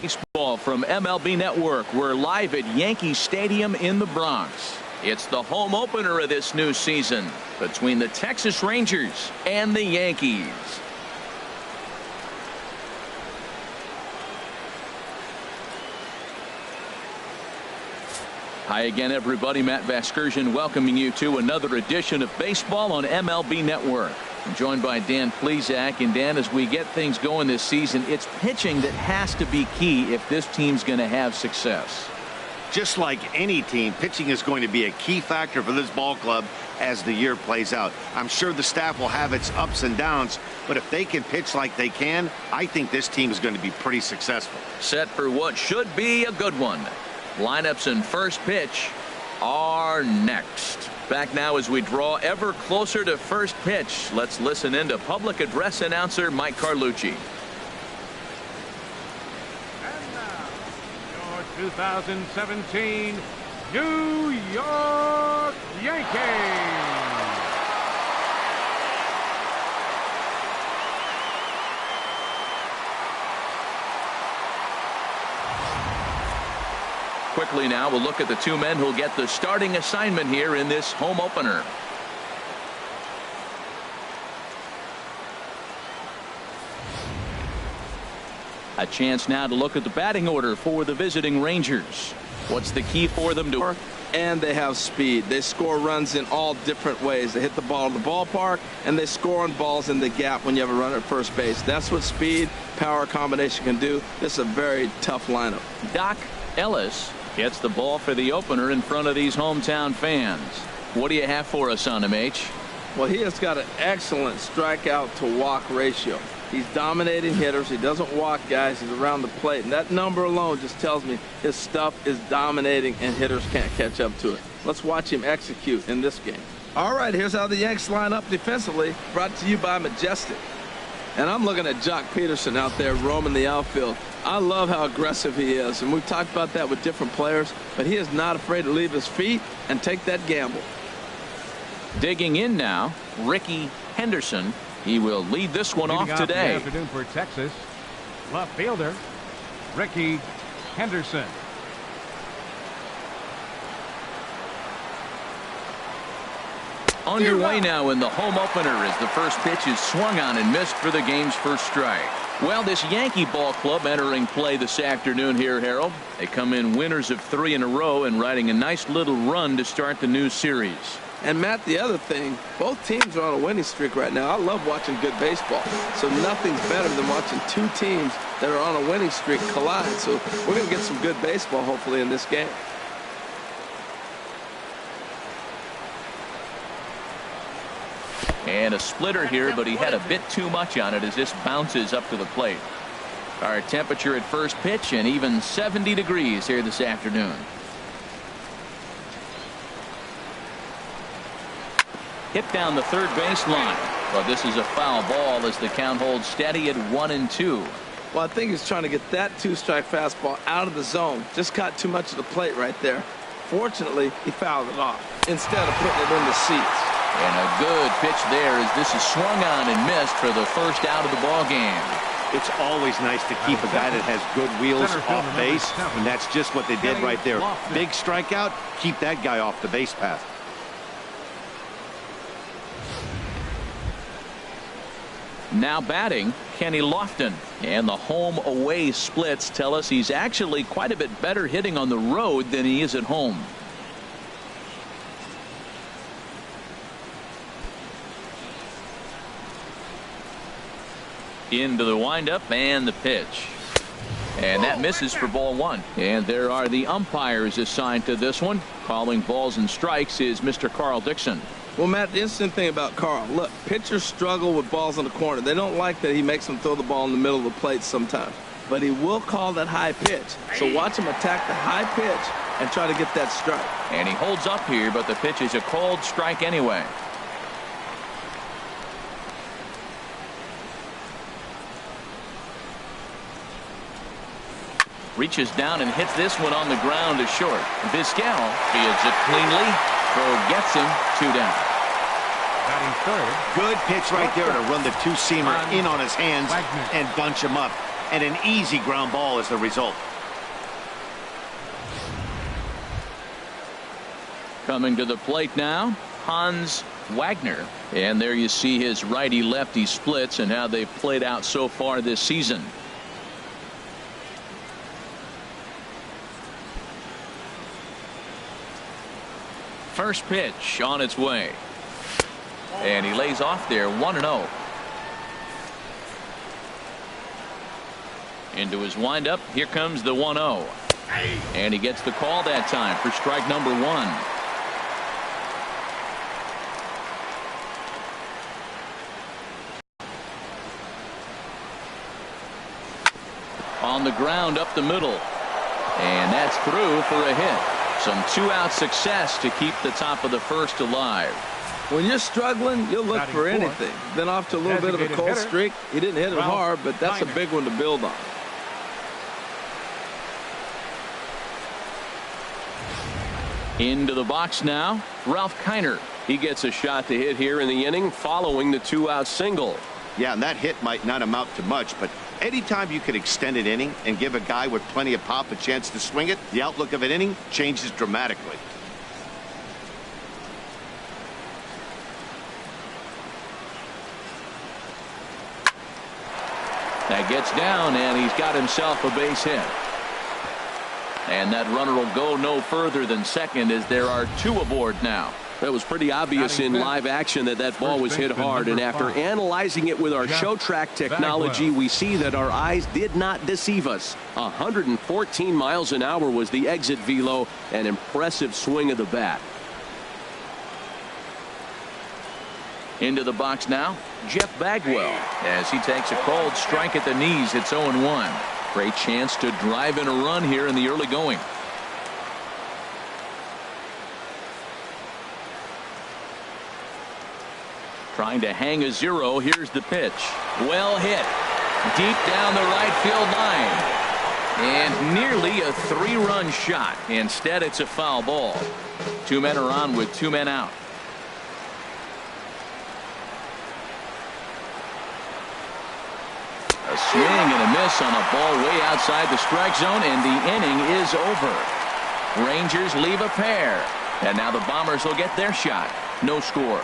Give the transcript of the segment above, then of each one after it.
Baseball from MLB Network. We're live at Yankee Stadium in the Bronx. It's the home opener of this new season between the Texas Rangers and the Yankees. Hi again, everybody. Matt Vasgersian welcoming you to another edition of Baseball on MLB Network. I'm joined by Dan Plesac. And Dan, as we get things going this season, it's pitching that has to be key if this team's going to have success. Just like any team, pitching is going to be a key factor for this ball club as the year plays out. I'm sure the staff will have its ups and downs, but if they can pitch like they can, I think this team is going to be pretty successful. Set for what should be a good one. Lineups and first pitch are next. Back now as we draw ever closer to first pitch. Let's listen in to public address announcer Mike Carlucci. And now, your 2017 New York Yankees. Quickly now, we'll look at the two men who'll get the starting assignment here in this home opener. A chance now to look at the batting order for the visiting Rangers. What's the key for them to work? And they have speed. They score runs in all different ways. They hit the ball in the ballpark, and they score on balls in the gap when you have a runner at first base. That's what speed, power combination can do. This is a very tough lineup. Doc Ellis gets the ball for the opener in front of these hometown fans. What do you have for us on him, H? Well, he has got an excellent strikeout to walk ratio. He's dominating hitters. He doesn't walk guys. He's around the plate. And that number alone just tells me his stuff is dominating and hitters can't catch up to it. Let's watch him execute in this game. All right, here's how the Yanks line up defensively. Brought to you by Majestic. And I'm looking at Jock Peterson out there roaming the outfield. I love how aggressive he is. And we've talked about that with different players. But he is not afraid to leave his feet and take that gamble. Digging in now, Ricky Henderson. He will lead this one off today. Good afternoon for Texas. Left fielder, Ricky Henderson. Underway now in the home opener as the first pitch is swung on and missed for the game's first strike. Well, this Yankee ball club entering play this afternoon here, Harold. They come in winners of 3 in a row and riding a nice little run to start the new series. And Matt, the other thing, both teams are on a winning streak right now. I love watching good baseball. So nothing's better than watching two teams that are on a winning streak collide. So we're going to get some good baseball hopefully in this game. And a splitter here, but he had a bit too much on it as this bounces up to the plate. Our temperature at first pitch and even 70 degrees here this afternoon. Hit down the third base line. But this is a foul ball as the count holds steady at 1-2. Well, I think he's trying to get that 2-strike fastball out of the zone. Just caught too much of the plate right there. Fortunately, he fouled it off instead of putting it in the seats. And a good pitch there as this is swung on and missed for the first out of the ball game. It's always nice to keep a guy that has good wheels off base, and that's just what they did right there. Big strikeout, keep that guy off the base path. Now batting, Kenny Lofton. And the home-away splits tell us he's actually quite a bit better hitting on the road than he is at home. Into the windup and the pitch. And that misses for ball 1. And there are the umpires assigned to this one. Calling balls and strikes is Mr. Carl Dixon. Well, Matt, the interesting thing about Carl, look, pitchers struggle with balls in the corner. They don't like that he makes them throw the ball in the middle of the plate sometimes. But he will call that high pitch. So watch him attack the high pitch and try to get that strike. And he holds up here, but the pitch is a called strike anyway. Reaches down and hits this one on the ground to short. Vizquel fields it cleanly. Throw gets him 2 down. Batting third. Good pitch right there to run the two-seamer in on his hands and bunch him up. and an easy ground ball is the result. Coming to the plate now, Hans Wagner. And there you see his righty-lefty splits and how they've played out so far this season. First pitch on its way. And he lays off there 1-0. Into his windup. Here comes the 1-0. And he gets the call that time for strike number 1. On the ground up the middle. And that's through for a hit. Some 2-out success to keep the top of the first alive. When you're struggling, you'll look for anything. Been off to a little bit of a cold streak. He didn't hit it hard, but that's a big one to build on. Into the box now, Ralph Kiner. He gets a shot to hit here in the inning following the 2-out single. Yeah, and that hit might not amount to much, but anytime you can extend an inning and give a guy with plenty of pop a chance to swing it, the outlook of an inning changes dramatically. That gets down, and he's got himself a base hit. And that runner will go no further than second as there are 2 aboard now. That was pretty obvious in live action that ball was hit hard, and after analyzing it with our show track technology, we see that our eyes did not deceive us. 114 miles an hour was the exit velo, an impressive swing of the bat. Into the box now, Jeff Bagwell, as he takes a cold strike at the knees. It's 0-1. Great chance to drive in a run here in the early going. Trying to hang a 0. Here's the pitch. Well hit. Deep down the right field line. And nearly a 3-run shot. Instead, it's a foul ball. 2 men are on with 2 men out. A swing and a miss on a ball way outside the strike zone, and the inning is over. Rangers leave a pair. And now the Bombers will get their shot. No score.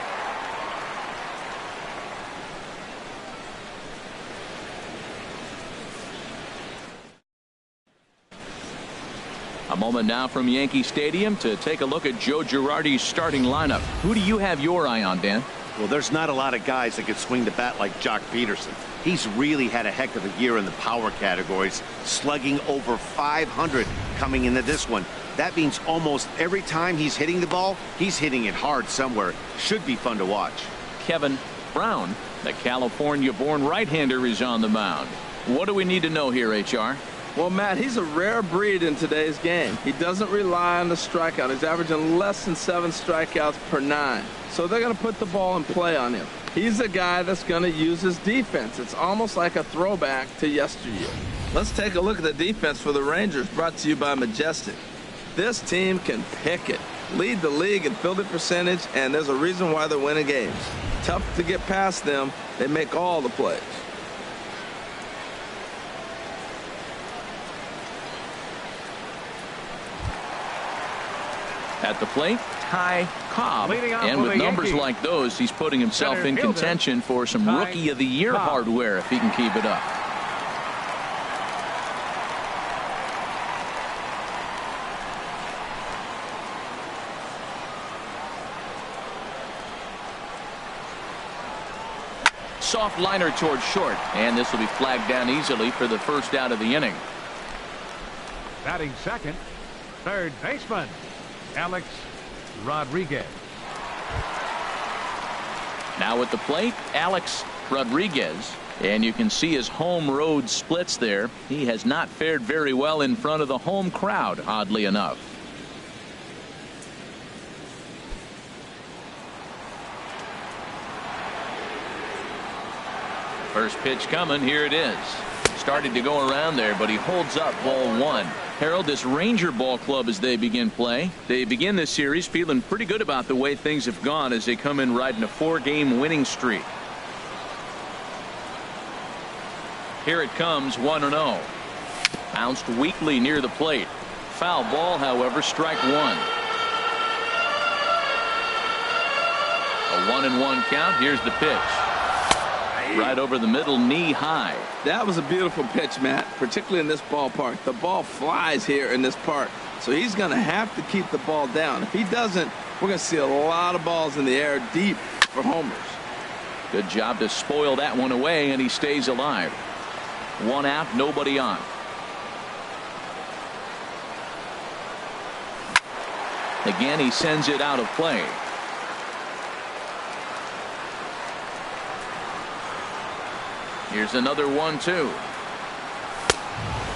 A moment now from Yankee Stadium to take a look at Joe Girardi's starting lineup. Who do you have your eye on, Dan? Well, there's not a lot of guys that can swing the bat like Jock Peterson. He's really had a heck of a year in the power categories, slugging over 500 coming into this one. That means almost every time he's hitting the ball, he's hitting it hard somewhere. Should be fun to watch. Kevin Brown, the California-born right-hander, is on the mound. What do we need to know here, HR? Well, Matt, he's a rare breed in today's game. He doesn't rely on the strikeout. He's averaging less than 7 strikeouts per 9. So they're going to put the ball in play on him. He's a guy that's going to use his defense. It's almost like a throwback to yesteryear. Let's take a look at the defense for the Rangers, brought to you by Majestic. This team can pick it, lead the league in fielding percentage, and there's a reason why they're winning games. Tough to get past them. They make all the plays. At the plate, Ty Cobb. And with numbers like those, he's putting himself in contention for some Rookie of the Year hardware if he can keep it up. Soft liner towards short, and this will be flagged down easily for the first out of the inning. Batting second, third baseman, Alex Rodriguez. Now at the plate, Alex Rodriguez. And you can see his home road splits there. He has not fared very well in front of the home crowd, oddly enough. First pitch coming. Here it is. Started to go around there, but he holds up ball 1. Harold, this Ranger ball club as they begin play. They begin this series feeling pretty good about the way things have gone as they come in riding a 4-game winning streak. Here it comes, 1-0. Bounced weakly near the plate. Foul ball, however, strike one. A 1-1 count. Here's the pitch. Right over the middle, knee high. That was a beautiful pitch, Matt, particularly in this ballpark. The ball flies here in this park, so he's going to have to keep the ball down. If he doesn't, we're going to see a lot of balls in the air deep for homers. Good job to spoil that one away, and he stays alive. One out, nobody on. Again, he sends it out of play. Here's another 1-2.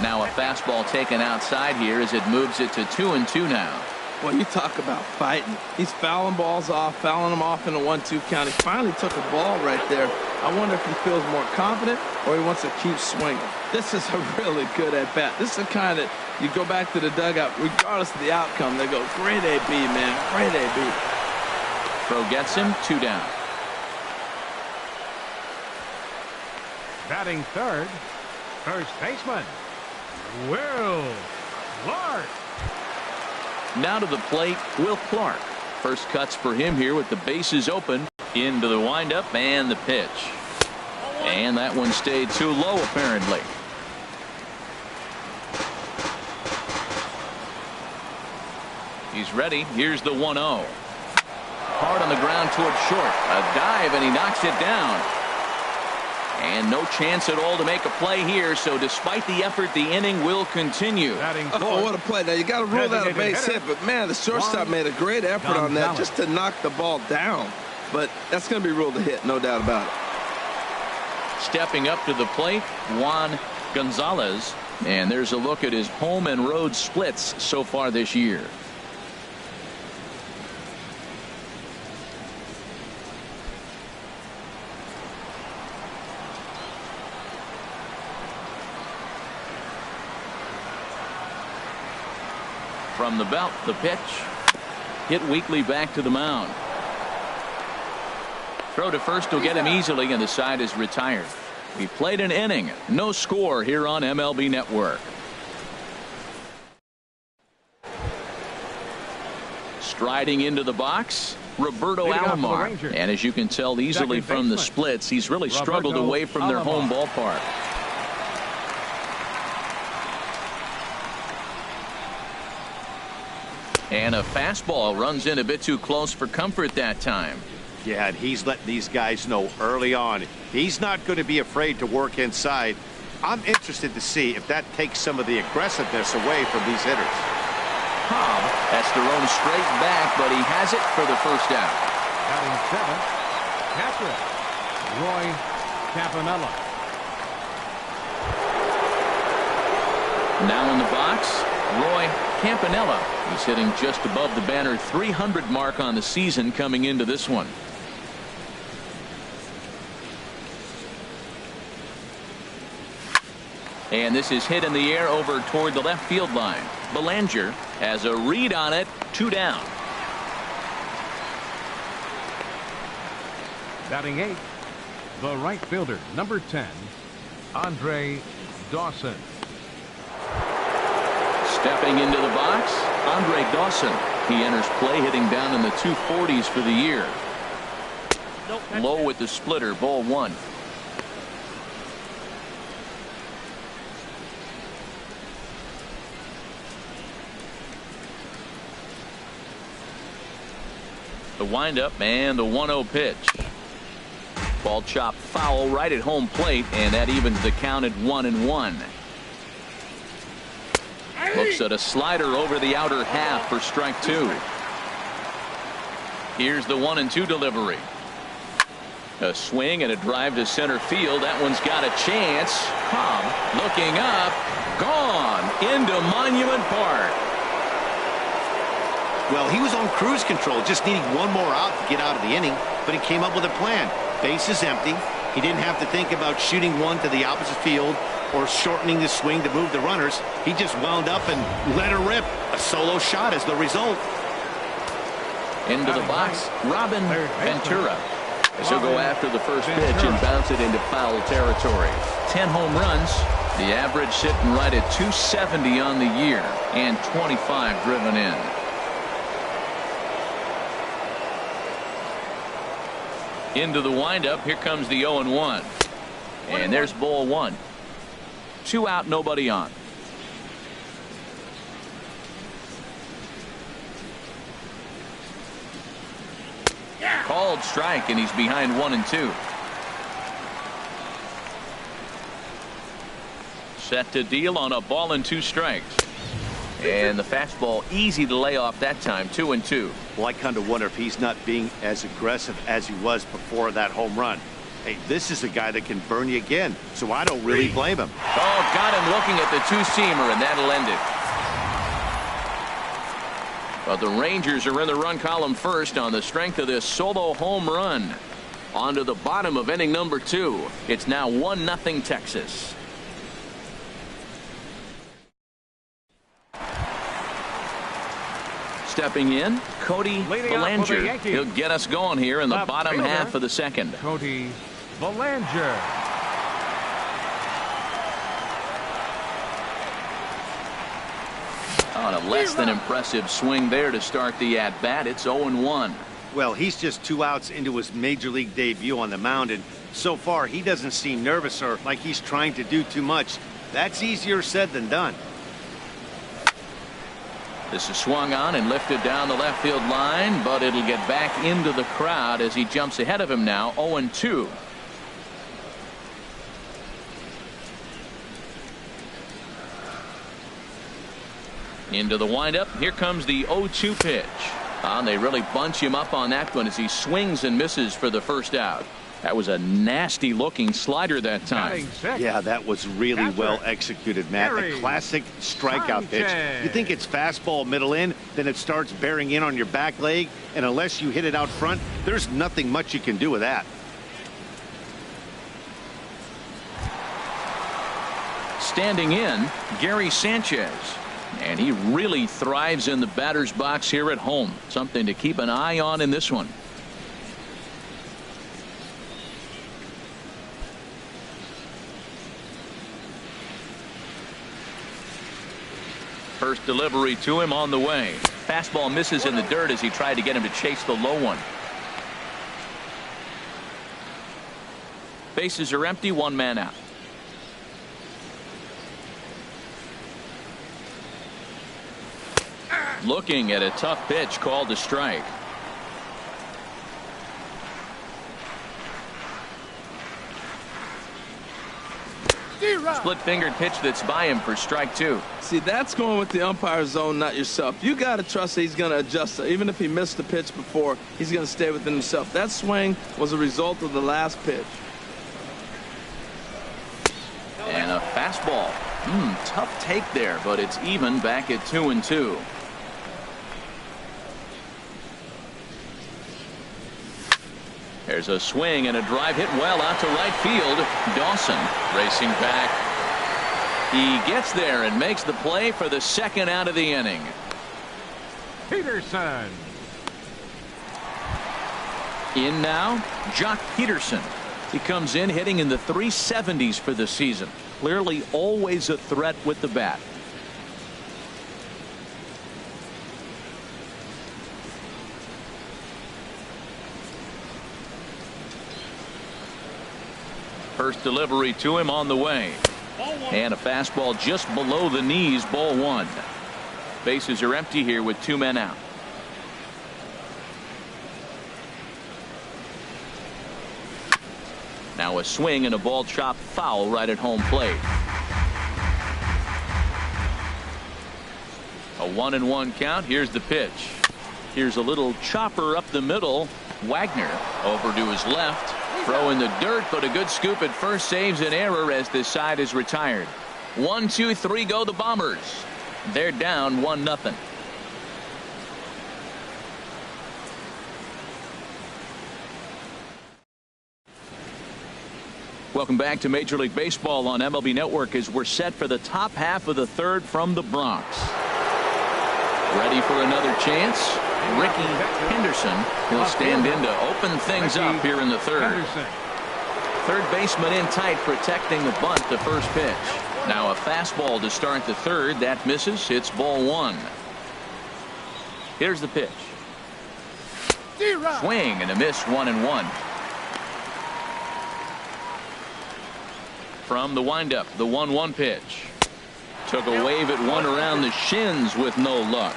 Now a fastball taken outside here as it moves it to 2-2 now. Well, you talk about fighting. He's fouling balls off, fouling them off in a 1-2 count. He finally took a ball right there. I wonder if he feels more confident or he wants to keep swinging. This is a really good at-bat. This is the kind that you go back to the dugout, regardless of the outcome, they go, great AB, man, great AB. Throw gets him, 2 down. Batting third, first baseman, Will Clark. Now to the plate, Will Clark. First cuts for him here with the bases open. Into the windup and the pitch. And that one stayed too low, apparently. He's ready. Here's the 1-0. Hard on the ground towards short. A dive, and he knocks it down. And no chance at all to make a play here, so despite the effort, the inning will continue. Oh, what a play. Now, you got to rule that a base hit, but, man, the shortstop made a great effort on that just to knock the ball down. But that's going to be ruled a hit, no doubt about it. Stepping up to the plate, Juan Gonzalez. And there's a look at his home and road splits so far this year. From the belt, the pitch. Hit weakly back to the mound. Throw to first will get him easily, and the side is retired. We played an inning. No score here on MLB Network. Striding into the box, Roberto Alomar. And as you can tell easily from the splits, he's really struggled away from their home ballpark. And a fastball runs in a bit too close for comfort that time. Yeah, and he's letting these guys know early on he's not going to be afraid to work inside. I'm interested to see if that takes some of the aggressiveness away from these hitters. Cobb has to roam straight back, but he has it for the first out. Batting seventh, catcher, Roy Campanella. Now in the box, Roy Campanella. He's hitting just above the banner 300 mark on the season coming into this one. And this is hit in the air over toward the left field line. Belanger has a read on it, 2 down. Batting eighth, the right fielder, number 10, Andre Dawson. Stepping into the box, Andre Dawson. He enters play hitting down in the 240s for the year. Low with the splitter, ball 1. The windup and the 1-0 pitch. Ball chopped foul right at home plate, and that evens the count at 1-1. Looks at a slider over the outer half for strike 2. Here's the 1-2 delivery. A swing and a drive to center field. That one's got a chance. Cobb looking up. Gone into Monument Park. Well, he was on cruise control, just needing one more out to get out of the inning, but he came up with a plan. Base is empty. He didn't have to think about shooting one to the opposite field or shortening the swing to move the runners. He just wound up and let her rip. A solo shot is the result. Into the box, Robin Ventura. As he'll go after the first pitch and bounce it into foul territory. 10 home runs. The average sitting right at 270 on the year and 25 driven in. Into the windup. Here comes the 0-1. And there's ball one. 2 out, nobody on. Called strike, and he's behind 1-2. Set to deal on a ball and 2 strikes. And the fastball easy to lay off that time. 2-2. Well, I kind of wonder if he's not being as aggressive as he was before that home run. Hey, this is a guy that can burn you again, so I don't really blame him. Oh, got him looking at the 2-seamer, and that'll end it. But the Rangers are in the run column first on the strength of this solo home run. On to the bottom of inning number 2. It's now 1-0 Texas. Stepping in, Cody Bellinger. He'll get us going here in the bottom half of the second. Cody Bellinger. On a less than impressive swing there to start the at-bat. It's 0-1. Well, he's just 2 outs into his major league debut on the mound, and so far he doesn't seem nervous or like he's trying to do too much. That's easier said than done. This is swung on and lifted down the left field line, but it'll get back into the crowd as he jumps ahead of him now. 0-2. Into the windup. Here comes the 0-2 pitch. And they really bunch him up on that one as he swings and misses for the first out. That was a nasty looking slider that time. Yeah, that was really well executed, Matt. A classic strikeout pitch. You think it's fastball middle in, then it starts bearing in on your back leg, and unless you hit it out front, there's nothing much you can do with that. Standing in, Gary Sanchez. And he really thrives in the batter's box here at home. Something to keep an eye on in this one. First delivery to him on the way. Fastball misses in the dirt as he tried to get him to chase the low one. Bases are empty, 1 man out. Looking at a tough pitch called a strike. Split-fingered pitch that's by him for strike 2. See, that's going with the umpire's zone, not yourself. You got to trust that he's going to adjust. Even if he missed the pitch before, he's going to stay within himself. That swing was a result of the last pitch. And a fastball. Tough take there, but it's even back at 2-2. There's a swing and a drive hit well out to right field. Dawson racing back. He gets there and makes the play for the second out of the inning. Peterson. In now, Jock Peterson. He comes in hitting in the 370s for the season. Clearly always a threat with the bat. First delivery to him on the way. And a fastball just below the knees, ball 1. Bases are empty here with 2 men out. Now a swing and a ball chopped foul right at home plate. A 1-1 count. Here's the pitch. Here's a little chopper up the middle. Wagner over to his left. Throw in the dirt, but a good scoop at first saves an error as this side is retired. 1, 2, 3 go the Bombers. They're down 1-0. Welcome back to Major League Baseball on MLB Network as we're set for the top half of the third from the Bronx. Ready for another chance? Ricky Henderson. He'll stand in to open things up here in the third. Third baseman in tight, protecting the bunt to first pitch. Now a fastball to start the third. That misses. It's ball one. Here's the pitch. Swing and a miss, 1-1. From the windup, the 1-1 pitch. Took a wave at one around the shins with no luck.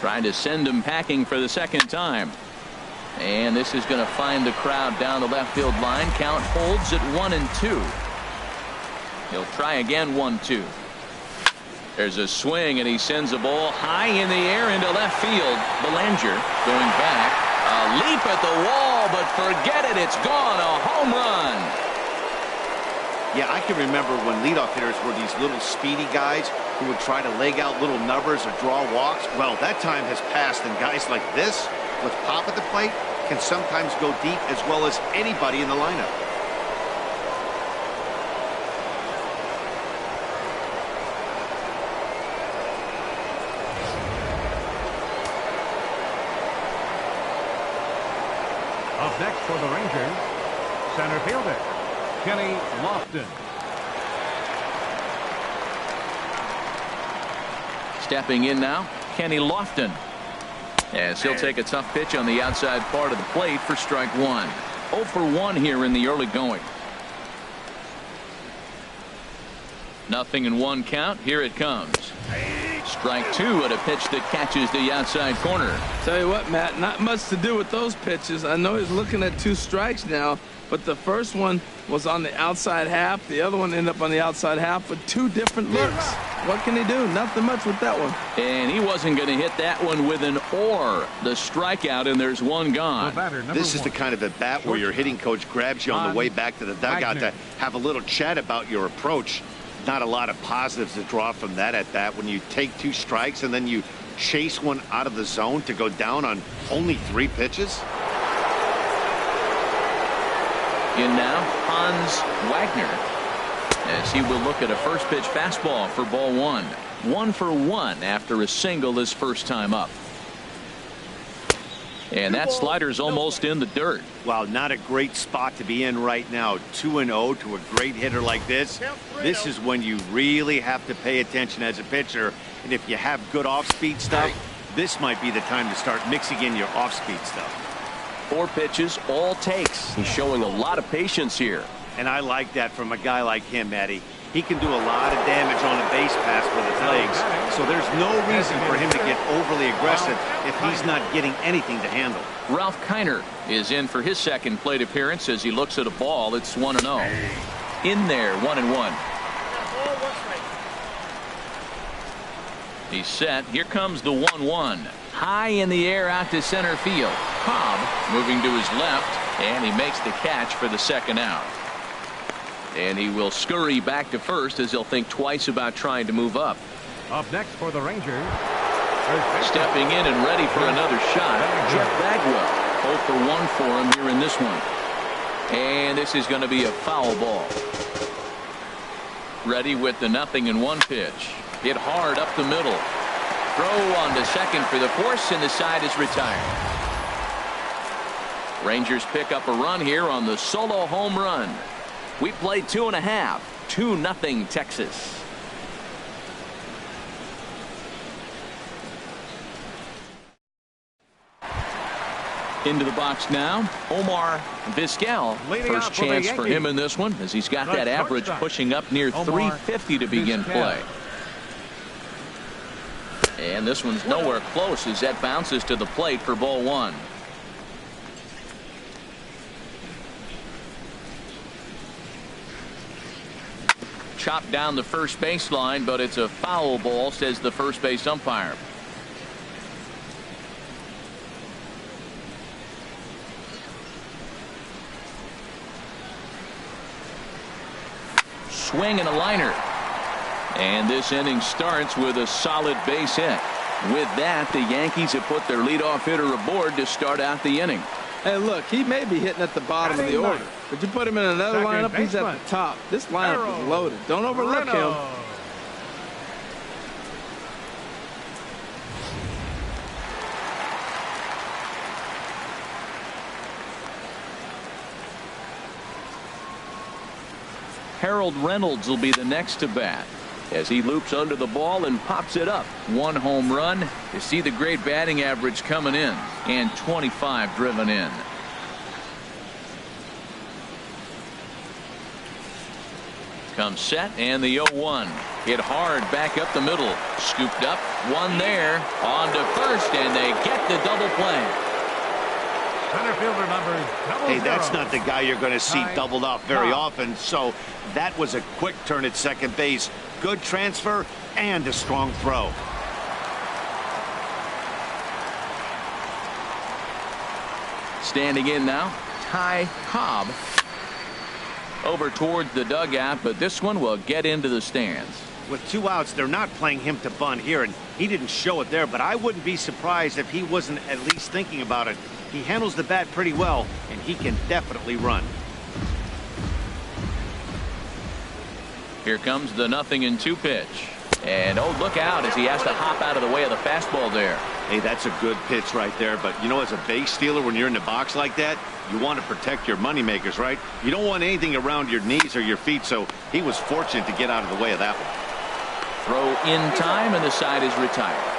Trying to send him packing for the second time. And this is going to find the crowd down the left field line. Count holds at 1-2. He'll try again, 1-2. There's a swing, and he sends a ball high in the air into left field. Belanger going back. A leap at the wall, but forget it. It's gone. A home run. Yeah, I can remember when leadoff hitters were these little speedy guys who would try to leg out little numbers or draw walks. Well, that time has passed, and guys like this, with pop at the plate, can sometimes go deep as well as anybody in the lineup. Up next for the Rangers, center fielder Kenny Lofton. Stepping in now, Kenny Lofton. As he'll take a tough pitch on the outside part of the plate for strike one. 0 for 1 here in the early going. 0-1 count. Here it comes. Strike two at a pitch that catches the outside corner. Tell you what, Matt, not much to do with those pitches. I know he's looking at 2 strikes now, but the first one was on the outside half. The other one ended up on the outside half with 2 different looks. What can he do? Nothing much with that one. And he wasn't going to hit that one with an or. The strikeout, and there's one gone. This is the kind of at bat where your hitting coach grabs you on the way back to the dugout to have a little chat about your approach. Not a lot of positives to draw from that at bat when you take 2 strikes and then you chase one out of the zone to go down on only 3 pitches. In now, Hans Wagner, as he will look at a first pitch fastball for ball 1. 1 for 1 after a single his first time up. And that slider's almost in the dirt. Wow, not a great spot to be in right now. 2-0 to a great hitter like this. This is when you really have to pay attention as a pitcher. And if you have good off-speed stuff, this might be the time to start mixing in your off-speed stuff. 4 pitches, all takes. He's showing a lot of patience here. And I like that from a guy like him, Matty. He can do a lot of damage on a base pass with his legs, so there's no reason for him to get overly aggressive if he's not getting anything to handle. Ralph Kiner is in for his second plate appearance as he looks at a ball. It's 1-0. In there, 1-1. He's set. Here comes the 1-1. High in the air out to center field. Cobb moving to his left, and he makes the catch for the second out. And he will scurry back to first as he'll think twice about trying to move up. Up next for the Rangers, stepping in and ready for another shot, Jeff Bagwell. 0 for 1 for him here in this one. And this is going to be a foul ball. Ready with the 0-1 pitch. Hit hard up the middle. Throw on to second for the force, and the side is retired. Rangers pick up a run here on the solo home run. We played 2.5. 2-0 Texas. Into the box now, Omar Vizquel. First chance for him in this one, as he's got that average pushing up near 350 to begin play. And this one's nowhere close as that bounces to the plate for ball 1. Chopped down the first baseline, but it's a foul ball, says the first base umpire. Swing and a liner. And this inning starts with a solid base hit. With that, the Yankees have put their leadoff hitter aboard to start out the inning. Hey, look, he may be hitting at the bottom of the order, but you put him in another lineup, he's at the top. This lineup is loaded. Don't overlook him. Harold Reynolds will be the next to bat as he loops under the ball and pops it up. 1 home run. You see the great batting average coming in, and 25 driven in. Comes set, and the 0-1. Hit hard back up the middle. Scooped up, one there. On to first, and they get the double play. Center fielder number 00. Hey, that's not the guy you're going to see doubled off very often. So that was a quick turn at second base. Good transfer and a strong throw. Standing in now, Ty Cobb. Over towards the dugout, but this one will get into the stands. With 2 outs, they're not playing him to bunt here, and he didn't show it there, but I wouldn't be surprised if he wasn't at least thinking about it. He handles the bat pretty well, and he can definitely run. Here comes the 0-2 pitch. And oh, look out as he has to hop out of the way of the fastball there. Hey, that's a good pitch right there, but you know, as a base stealer, when you're in the box like that, you want to protect your moneymakers, right? You don't want anything around your knees or your feet, so he was fortunate to get out of the way of that one. Throw in time, and the side is retired.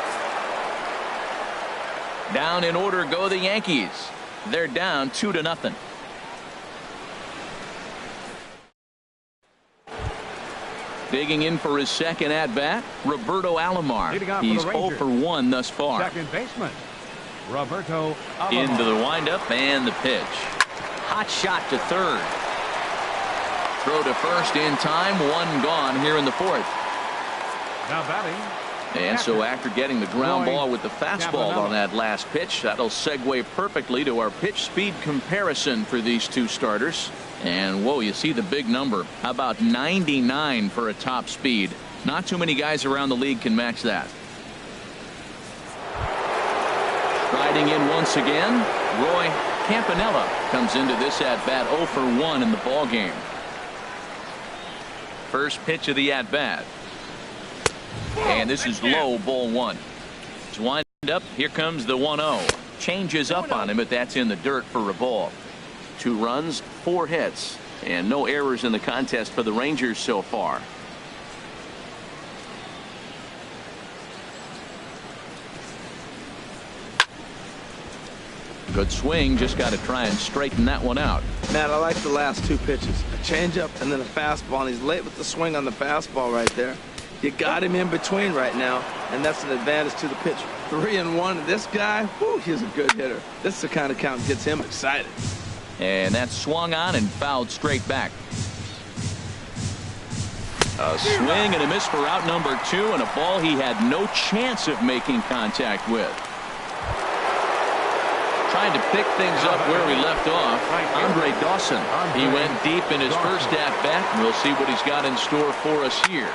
Down in order go the Yankees. They're down 2-0. Digging in for his second at-bat, Roberto Alomar. He's 0 for 1 thus far. Second baseman, Roberto Alomar. Into the windup and the pitch. Hot shot to third. Throw to first in time. 1 gone here in the 4th. Now batting. And so after getting the ground ball with the fastball on that last pitch, that'll segue perfectly to our pitch speed comparison for these 2 starters. And whoa, you see the big number. How about 99 for a top speed? Not too many guys around the league can match that. Riding in once again, Roy Campanella comes into this at bat 0 for 1 in the ball game. First pitch of the at bat. And this is low, ball 1. It's wind up. Here comes the 1-0. Changes up on him, but that's in the dirt for a ball. 2 runs, 4 hits, and no errors in the contest for the Rangers so far. Good swing, just got to try and straighten that one out. Matt, I like the last 2 pitches. A changeup and then a fastball, and he's late with the swing on the fastball right there. You got him in between right now, and that's an advantage to the pitcher. 3-1. This guy, whew, he's a good hitter. This is the kind of count that gets him excited. And that's swung on and fouled straight back. A swing and a miss for out number 2, and a ball he had no chance of making contact with. Trying to pick things up where we left off, Andre Dawson. He went deep in his first at-bat, and we'll see what he's got in store for us here.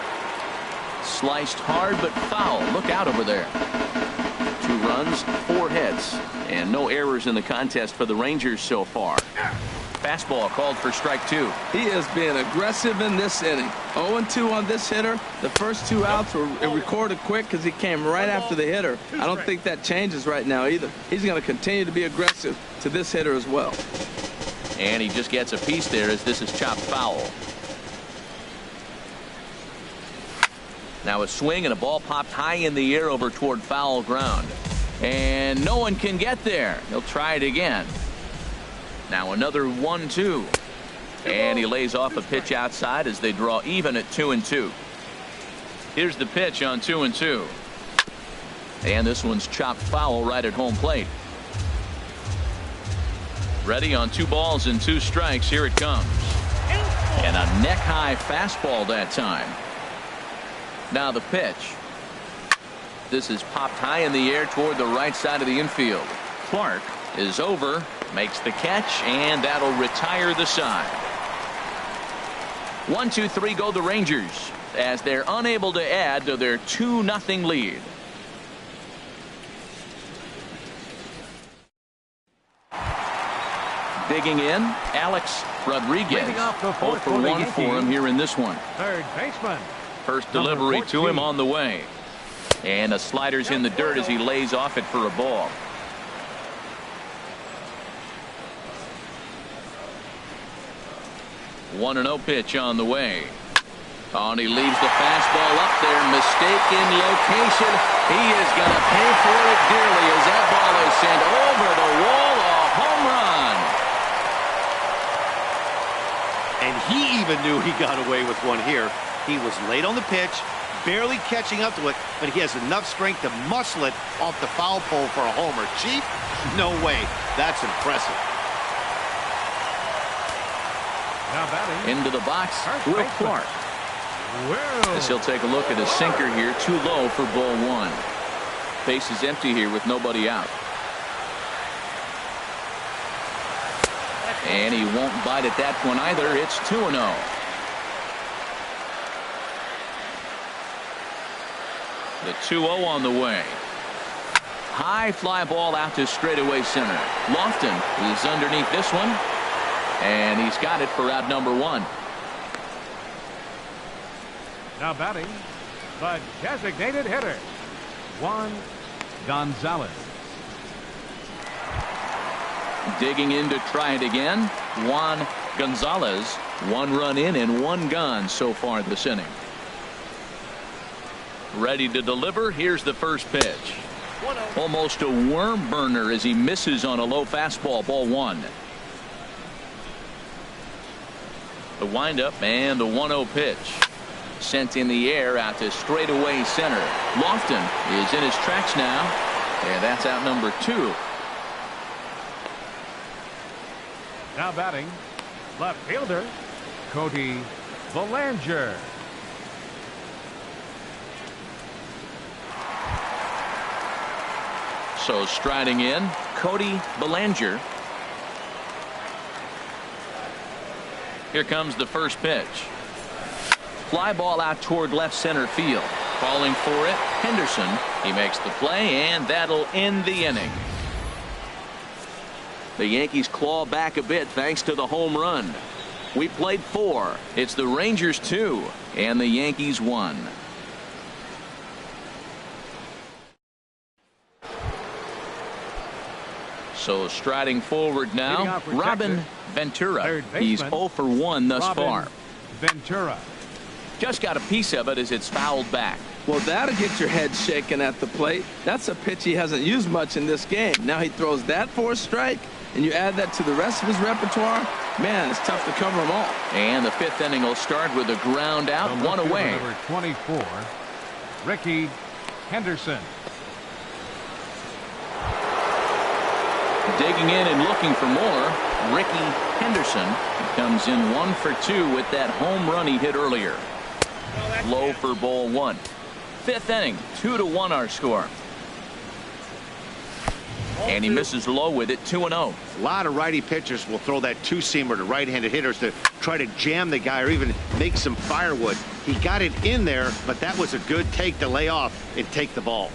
Sliced hard but foul. Look out over there. 2 runs, 4 hits, and no errors in the contest for the Rangers so far. Fastball called for strike 2. He is being aggressive in this inning. 0-2 on this hitter. The first 2 outs were recorded quick because he came right after the hitter. I don't think that changes right now either. He's going to continue to be aggressive to this hitter as well. And he just gets a piece there as this is chopped foul. Now a swing and a ball popped high in the air over toward foul ground. And no one can get there. He'll try it again. Now another 1-2. And he lays off a pitch outside as they draw even at 2-2. Here's the pitch on 2-2. And this one's chopped foul right at home plate. Ready on 2 balls and 2 strikes. Here it comes. And a neck-high fastball that time. Now the pitch. This is popped high in the air toward the right side of the infield. Clark is over, makes the catch, and that'll retire the side. 1-2-3 go the Rangers as they're unable to add to their 2-0 lead. Digging in, Alex Rodriguez. 0 for 1 for him here in this one. Third baseman. First delivery to him on the way. And the slider's in the dirt as he lays off it for a ball. 1-0 pitch on the way. Oh, and he leaves the fastball up there. Mistaken location. He is going to pay for it dearly as that ball is sent over the wall. A home run. And he even knew he got away with one here. He was late on the pitch, barely catching up to it, but he has enough strength to muscle it off the foul pole for a homer. Chief? No way. That's impressive. Now batting. Into the box, Will Clark. As he'll take a look at a sinker here, too low for ball one. Base is empty here with nobody out. And he won't bite at that one either. It's 2-0. The 2-0 on the way. High fly ball out to straightaway center. Lofton is underneath this one. And he's got it for out number one. Now batting, the designated hitter, Juan Gonzalez. Digging in to try it again, Juan Gonzalez. 1 run in and 1 gone so far this inning. Ready to deliver. Here's the first pitch. Almost a worm burner as he misses on a low fastball. Ball 1. The windup and the 1-0 pitch. Sent in the air out to straightaway center. Lofton is in his tracks now. And that's out number 2. Now batting, left fielder, Cody Bellinger. So striding in, Cody Bellinger. Here comes the first pitch. Fly ball out toward left center field. Calling for it, Henderson. He makes the play, and that'll end the inning. The Yankees claw back a bit thanks to the home run. We played 4. It's the Rangers 2 and the Yankees 1. So striding forward now, Robin Ventura. He's 0 for 1 thus far. Ventura. Just got a piece of it as it's fouled back. Well, that'll get your head shaken at the plate. That's a pitch he hasn't used much in this game. Now he throws that for a strike, and you add that to the rest of his repertoire. Man, it's tough to cover them all. And the 5th inning will start with a ground out, 1 away. Number 24, Ricky Henderson. Digging in and looking for more, Ricky Henderson. He comes in 1 for 2 with that home run he hit earlier. Low for ball 1. 5th inning, 2-1 our score. And he misses low with it, 2-0. A lot of righty pitchers will throw that two-seamer to right-handed hitters to try to jam the guy or even make some firewood. He got it in there, but that was a good take to lay off and take the ball.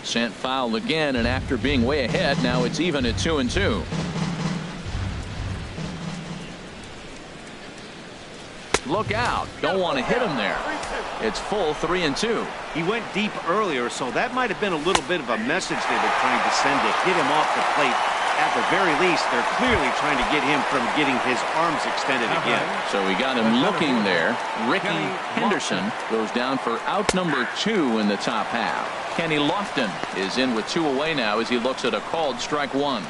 Sent foul again, and after being way ahead, now it's even at 2-2. Look out. Don't want to hit him there. It's full 3-2. He went deep earlier, so that might have been a little bit of a message they were trying to send to hit him off the plate. At the very least, they're clearly trying to get him from getting his arms extended again. So we got him looking there. Ricky Henderson goes down for out number 2 in the top half. Kenny Lofton is in with 2 away now as he looks at a called strike 1.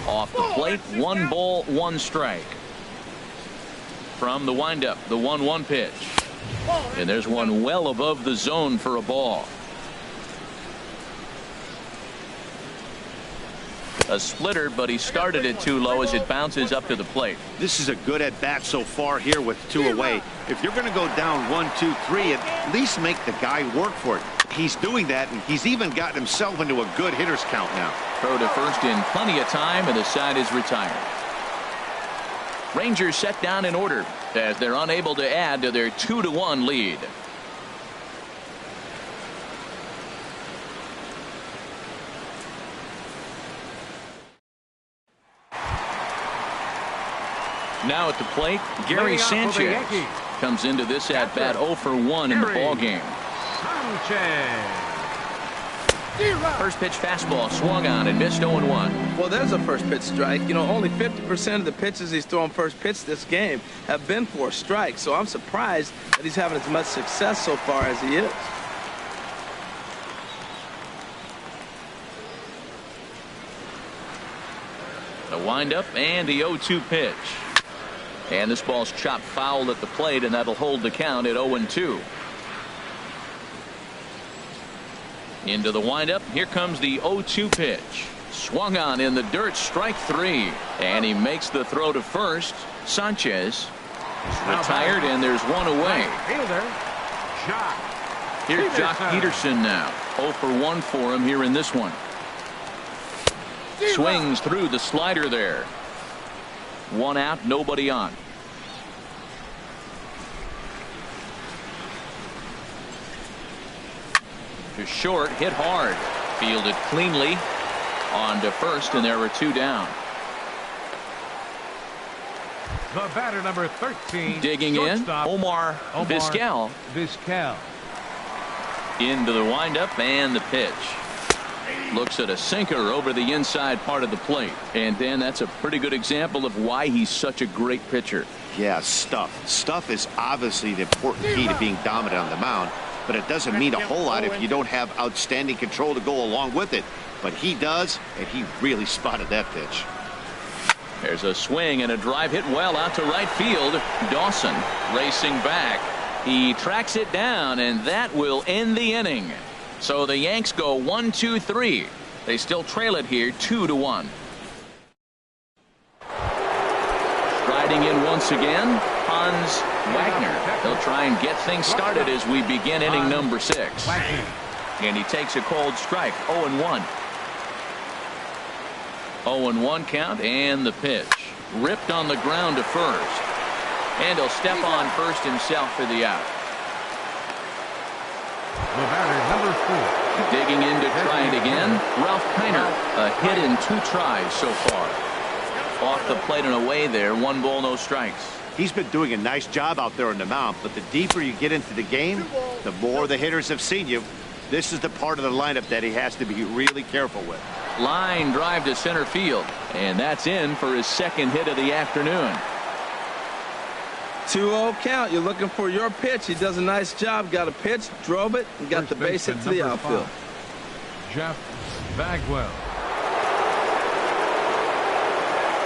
Off the plate, 1 ball, 1 strike. From the windup, the 1-1 pitch. And there's one well above the zone for a ball. A splitter, but he started it too low as it bounces up to the plate. This is a good at-bat so far here with 2 away. If you're going to go down 1, 2, 3, at least make the guy work for it. He's doing that, and he's even gotten himself into a good hitter's count now. Throw to first in plenty of time, and the side is retired. Rangers set down in order as they're unable to add to their 2-1 lead. Now at the plate, Gary Sanchez comes into this at bat 0 for 1 in the ball game. First pitch fastball swung on and missed 0-1. Well, there's a first pitch strike. You know, only 50% of the pitches he's throwing first pitch this game have been for a strike. So I'm surprised that he's having as much success so far as he is. The windup and the 0-2 pitch. And this ball's chopped foul at the plate, and that'll hold the count at 0-2. Into the windup. Here comes the 0-2 pitch. Swung on in the dirt, strike 3. And he makes the throw to first. Sanchez is retired, and there's one away. Here's Jock Peterson now. 0 for 1 for him here in this one. Swings through the slider there. One out, nobody on. To short, hit hard. Fielded cleanly on to first, and there were 2 down. The batter, number 13. Digging in, Omar Vizquel. Into the windup and the pitch. Looks at a sinker over the inside part of the plate. And Dan, that's a pretty good example of why he's such a great pitcher. Yeah, stuff. Stuff is obviously the important key to being dominant on the mound, but it doesn't mean a whole lot if you don't have outstanding control to go along with it. But he does, and he really spotted that pitch. There's a swing and a drive hit well out to right field. Dawson racing back. He tracks it down, and that will end the inning. So the Yanks go 1-2-3. They still trail it here 2-1. Striding in once again, Hans Wagner. He'll try and get things started as we begin inning number 6. And he takes a cold strike. 0-1. 0-1 count, and the pitch. Ripped on the ground to first. And he'll step on first himself for the out. The batter, number 4. Digging in to try it again. Ralph Kiner, a hit in 2 tries so far. Off the plate and away there. 1 ball, no strikes. He's been doing a nice job out there on the mound, but the deeper you get into the game, the more the hitters have seen you. This is the part of the lineup that he has to be really careful with. Line drive to center field, and that's in for his 2nd hit of the afternoon. 2-0 count. You're looking for your pitch. He does a nice job. Got a pitch, drove it, and got the base hit to the outfield. Jeff Bagwell.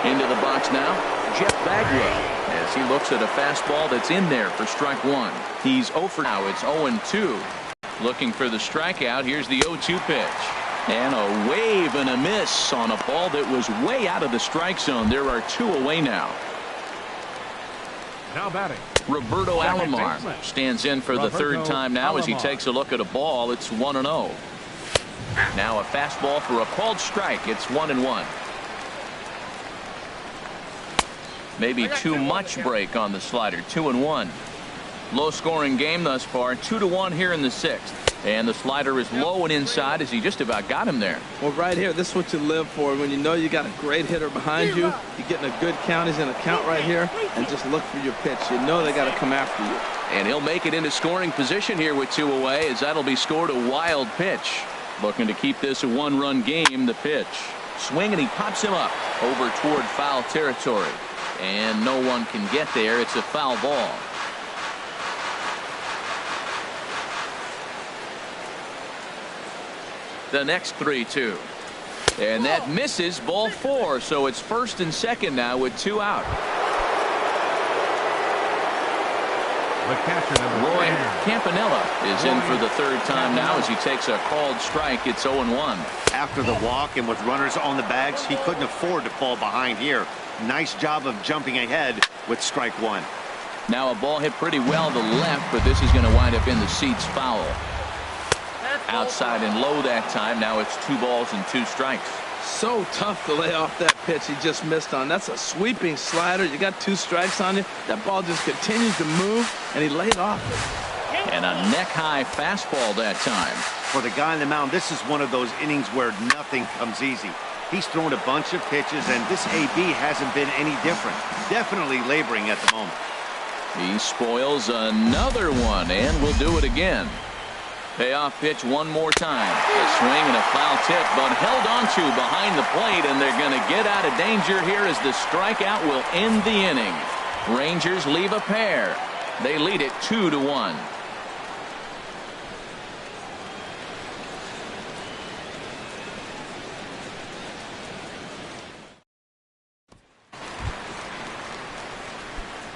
Into the box now, Jeff Bagwell, as he looks at a fastball that's in there for strike 1. He's 0 for now. It's 0-2. Looking for the strikeout. Here's the 0-2 pitch. And a wave and a miss on a ball that was way out of the strike zone. There are 2 away now. Now batting, Roberto Alomar stands in for the 3rd time now as he takes a look at a ball. It's 1-0. Now a fastball for a called strike. It's 1-1. Maybe too much break on the slider. 2-1. Low scoring game thus far. 2-1 here in the 6th. And the slider is low and inside as he just about got him there. Well, right here, this is what you live for. When you know you got a great hitter behind you, you're getting a good count. He's in a count right here, and just look for your pitch. You know they got to come after you. And he'll make it into scoring position here with 2 away, as that'll be scored a wild pitch. Looking to keep this a 1-run game. The pitch. Swing, and he pops him up over toward foul territory. And no one can get there. It's a foul ball. The next 3-2. And that misses, ball 4. So it's 1st and 2nd now with 2 out. the catcher, number Roy Campanella is in for the 3rd time now as he takes a called strike. It's 0-1. After the walk and with runners on the bags, he couldn't afford to fall behind here. Nice job of jumping ahead with strike 1. Now a ball hit pretty well to the left, but this is going to wind up in the seats foul. Outside and low that time. Now it's 2 balls and 2 strikes. So tough to lay off that pitch he just missed on. That's a sweeping slider. You got 2 strikes on you. That ball just continues to move, and he laid off it. And a neck-high fastball that time. For the guy on the mound, this is one of those innings where nothing comes easy. He's thrown a bunch of pitches, and this AB hasn't been any different. Definitely laboring at the moment. He spoils another one, and will do it again. Payoff pitch one more time. A swing and a foul tip, but held onto behind the plate, and they're going to get out of danger here as the strikeout will end the inning. Rangers leave a pair. They lead it 2-1.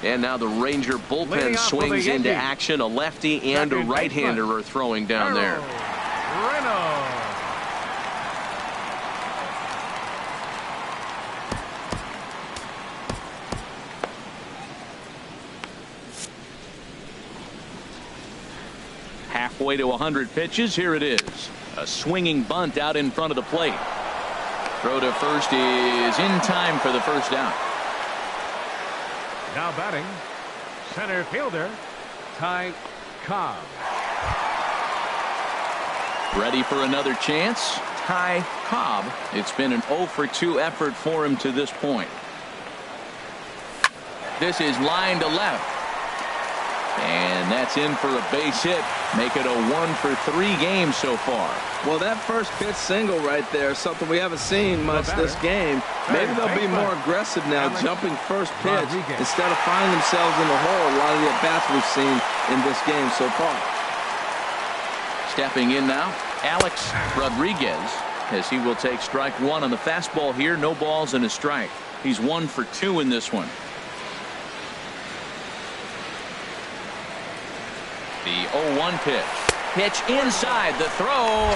And now the Ranger bullpen swings into action. A lefty and a right-hander are throwing down there. Halfway to 100 pitches. Here it is. A swinging bunt out in front of the plate. Throw to first is in time for the first out. Now batting, center fielder, Ty Cobb. Ready for another chance? Ty Cobb. It's been an 0-for-2 effort for him to this point. This is line to left. And that's in for a base hit. Make it a 1-for-3 game so far. Well, that first pitch single right there is something we haven't seen much this game. Maybe they'll be more aggressive now, jumping first pitch instead of finding themselves in the hole. A lot of the at-bats we've seen in this game so far. Stepping in now, Alex Rodriguez, as he will take strike one on the fastball here. No balls and a strike. He's 1 for 2 in this one. The 0-1 pitch. Pitch inside. The throw.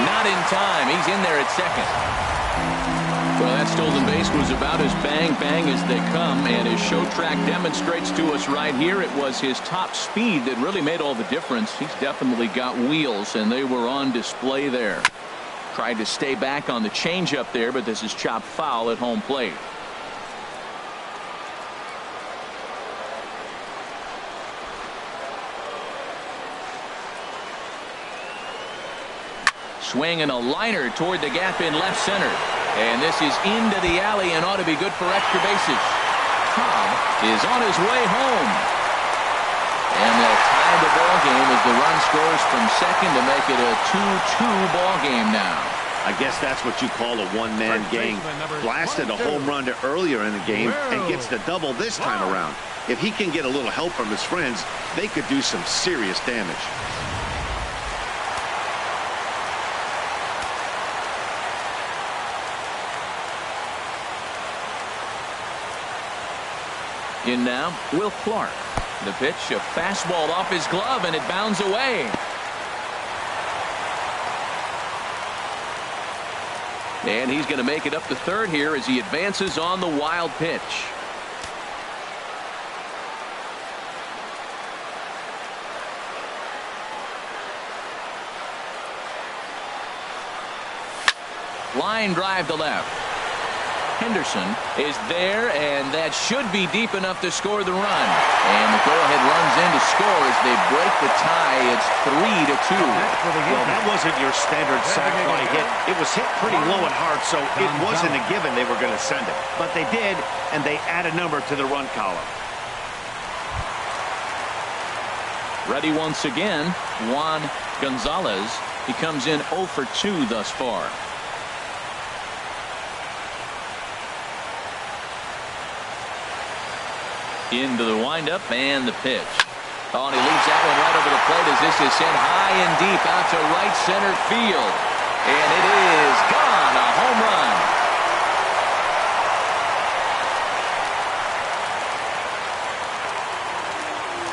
Not in time. He's in there at second. Well, that stolen base was about as bang as they come, and his show track demonstrates to us right here it was his top speed that really made all the difference. He's definitely got wheels, and they were on display there. Tried to stay back on the changeup there, but this is chopped foul at home plate. Swing and a liner toward the gap in left center. And this is into the alley and ought to be good for extra bases. Cobb is on his way home. And they'll tie the ball game as the run scores from second to make it a 2-2 ball game now. I guess that's what you call a one-man game. Blasted a home run earlier in the game and gets the double this time around. If he can get a little help from his friends, they could do some serious damage. In now, Will Clark. The pitch, a fastball off his glove, and it bounds away. And he's going to make it up to third here as he advances on the wild pitch. Line drive to left. Henderson is there, and that should be deep enough to score the run. And the go-ahead runs in to score as they break the tie. It's 3-2. Well, that wasn't your standard sac fly hit. It was hit pretty low and hard, so it wasn't a given they were going to send it. But they did, and they add a number to the run column. Ready once again, Juan Gonzalez. He comes in 0 for 2 thus far. Into the windup and the pitch. Oh, and he leaves that one right over the plate as this is sent high and deep out to right center field. And it is gone. A home run.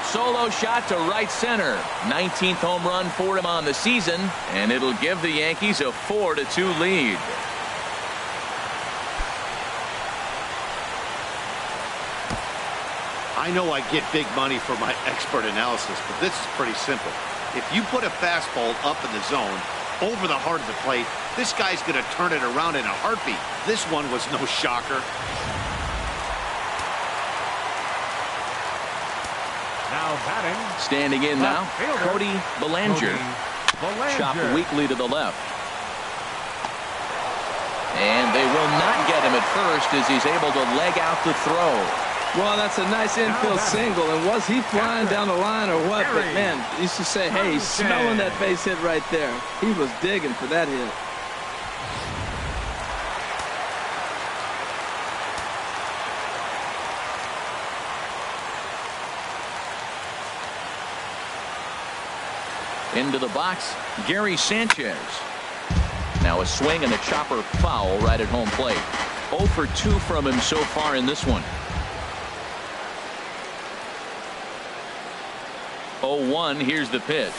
Solo shot to right center. 19th home run for him on the season, and it'll give the Yankees a 4-2 lead. I know I get big money for my expert analysis, but this is pretty simple. If you put a fastball up in the zone, over the heart of the plate, this guy's going to turn it around in a heartbeat. This one was no shocker. Now batting. Standing in now, Cody Bellinger. Chopped weakly to the left. And they will not get him at first as he's able to leg out the throw. Well, that's a nice infield single. And was he flying down the line or what? But, man, you used to say, hey, he's smelling that base hit right there. He was digging for that hit. Into the box, Gary Sanchez. Now a swing and a chopper foul right at home plate. 0 for 2 from him so far in this one. 0-1, here's the pitch.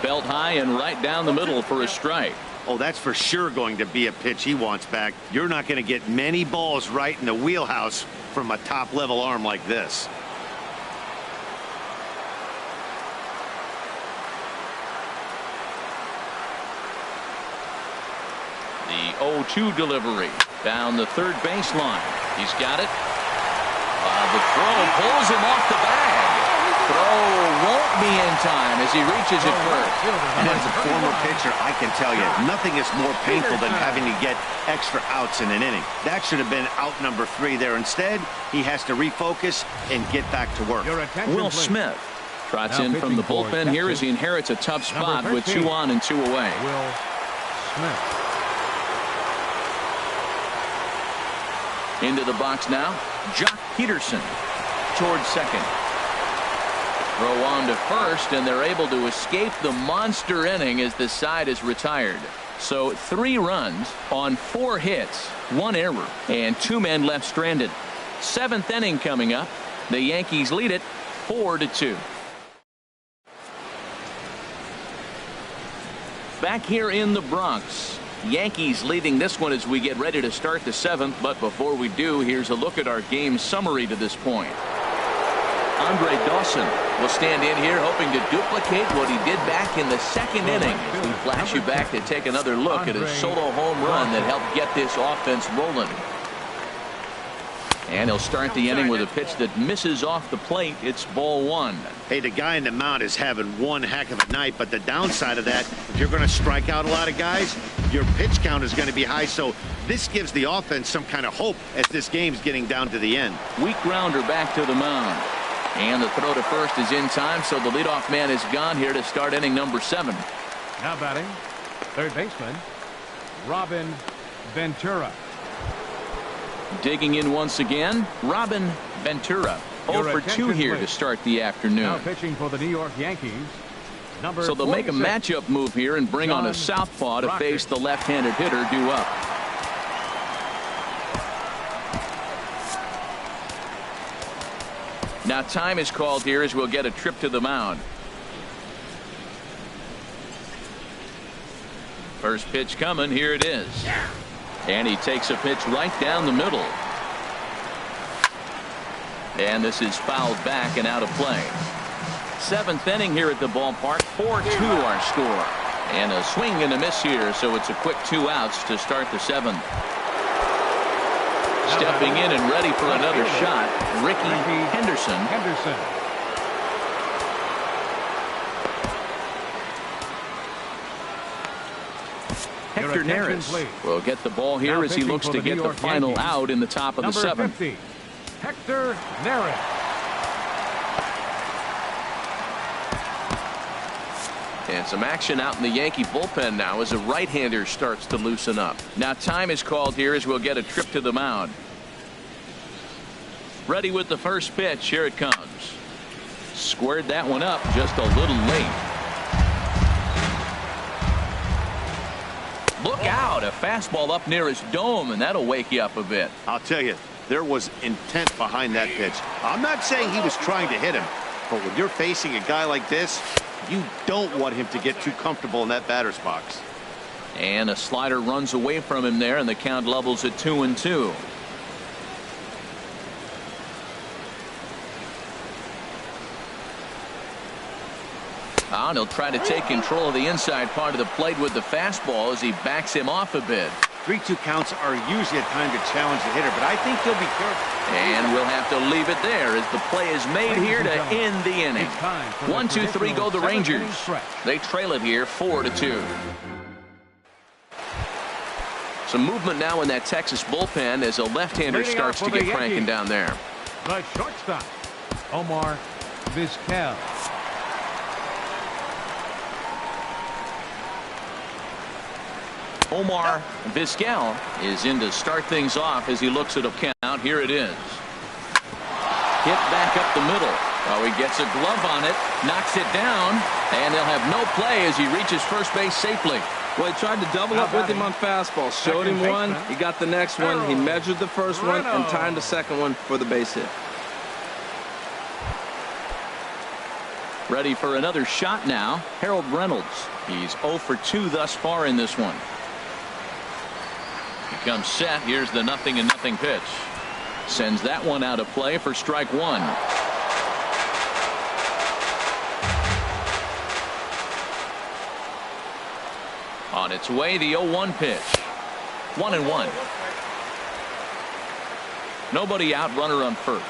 Belt high and right down the middle for a strike. Oh, that's for sure going to be a pitch he wants back. You're not going to get many balls right in the wheelhouse from a top-level arm like this. The 0-2 delivery down the third baseline. He's got it. The throw pulls him off the bag. Throw won't be in time as he reaches it first. And as a former pitcher, I can tell you, nothing is more painful than having to get extra outs in an inning. That should have been out number 3 there. Instead, he has to refocus and get back to work. Will Smith trots in from the bullpen here as he inherits a tough spot with 2 on and 2 away. Will Smith. Into the box now, Jock Peterson towards second. Throw on to first, and they're able to escape the monster inning as the side is retired. So 3 runs on 4 hits, 1 error, and 2 men left stranded. 7th inning coming up. The Yankees lead it 4-2. Back here in the Bronx. Yankees leading this one as we get ready to start the 7th. But before we do, here's a look at our game summary to this point. Andre Dawson will stand in here hoping to duplicate what he did back in the 2nd inning. As we flash you back to take another look at a solo home run that helped get this offense rolling. And he'll start the inning with a pitch that misses off the plate. It's ball 1. Hey, the guy in the mound is having one heck of a night, but the downside of that, if you're going to strike out a lot of guys, your pitch count is going to be high. So this gives the offense some kind of hope as this game's getting down to the end. Weak grounder back to the mound. And the throw to first is in time, so the leadoff man is gone here to start inning number 7. Now batting, third baseman, Robin Ventura. Digging in once again, Robin Ventura. 0 for 2 here to start the afternoon. Now pitching for the New York Yankees. So they'll make a matchup move here and bring on a southpaw to face the left-handed hitter due up. Now time is called here as we'll get a trip to the mound. First pitch coming. Here it is. And he takes a pitch right down the middle. And this is fouled back and out of play. 7th inning here at the ballpark. 4-2 our score. And a swing and a miss here, so it's a quick 2 outs to start the 7th. Stepping in and ready for another shot, Ricky Henderson. Hector Neris will get the ball here as he looks to get the final out in the top of the 7th. 50, Hector Neris. And some action out in the Yankee bullpen now as a right-hander starts to loosen up. Now time is called here as we'll get a trip to the mound. Ready with the first pitch. Here it comes. Squared that one up just a little late. Look out, a fastball up near his dome, and that'll wake you up a bit. I'll tell you, there was intent behind that pitch. I'm not saying he was trying to hit him, but when you're facing a guy like this, you don't want him to get too comfortable in that batter's box. And a slider runs away from him there, and the count levels at 2-2. And he'll try to take control of the inside part of the plate with the fastball as he backs him off a bit. 3-2 counts are usually a time to challenge the hitter, but I think he'll be careful. And we'll have to leave it there as the play is made here to end the inning. 1-2-3 go the Rangers. They trail it here 4-2. Some movement now in that Texas bullpen as a left-hander starts to get cranking down there. The shortstop, Omar Vizquel. Omar Vizquel is in to start things off as he looks at a count. Here it is. Hit back up the middle. Oh, he gets a glove on it, knocks it down, and they'll have no play as he reaches first base safely. Well, he tried to double up with him on fastball. Showed him one, he got the next one. He measured the first one and timed the second one for the base hit. Ready for another shot now, Harold Reynolds. He's 0 for 2 thus far in this one. He comes set. Here's the 0-0 pitch. Sends that one out of play for strike one. On its way, the 0-1 pitch. 1-1. Nobody out, runner on first.